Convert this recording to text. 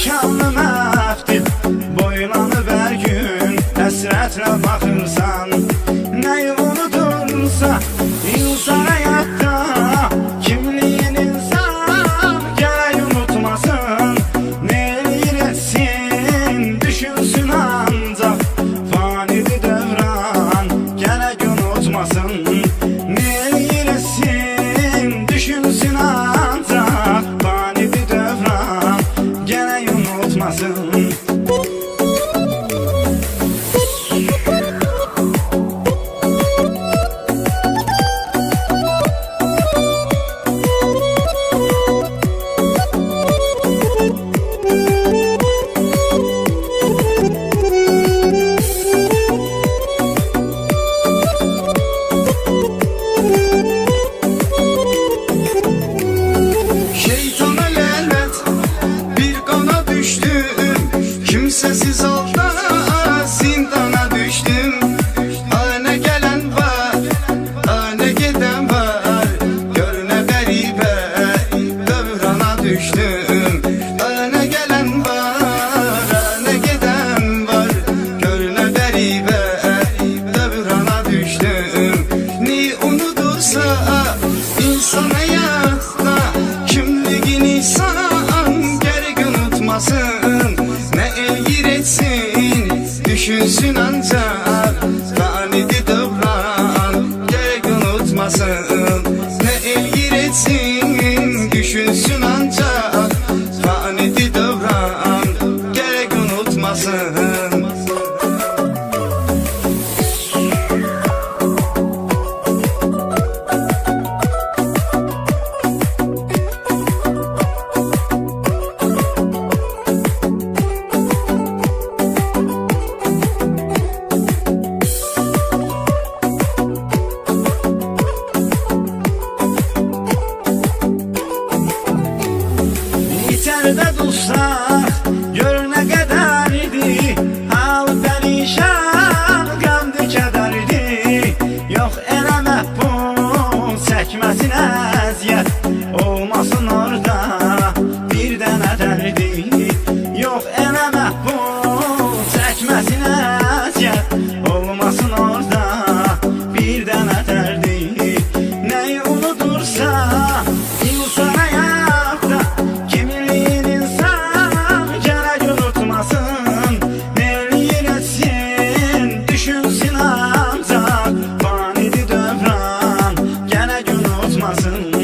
şanlı məftil boylanıb hər gün həsrətlə baxırsan. Nəyi unudursa insan həyatda kimliyin insan gərək unutmasın. Ne eləyir etsin düşünsün ancaq fanidir dövran gərək unutmasın. Ne eləyir etsin düşünsün ancaq fanidir dövran gərək unutmasın. Şeytana lənət, bir qana düşdüm, kimsəsiz halda zindana düşdüm. Ana gələn var, ana gedən var, gör nə qəribə dövrana düşdüm. Ana gələn var, ana gedən var, gör nə qəribə dövrana düşdüm. Ni unudursa insan həyatda kimliğin insan gərək unutmasın. Ne elgir etsin düşünsün ancaq fanidir dövran gərək unutmasın. Ne elgir etsin düşünsün ancaq fanidir dövran gərək unutmasın. İçəridə dursaq gör nə qədər idi, hal pərişan qəmdi kədər idi. Yox eləmə bu çəkməsin əziyyət, olmasın orada bir dənə dərdi. Yox eləmə bu çəkməsin əziyyət, olmasın orada bir dənə dərdi. Nəyi unudursa insan həyatda kimliyin insan gərək unutmasın. Ne eləyir etsin düşünsün ancaq fanidir dövran gərək unutmasın.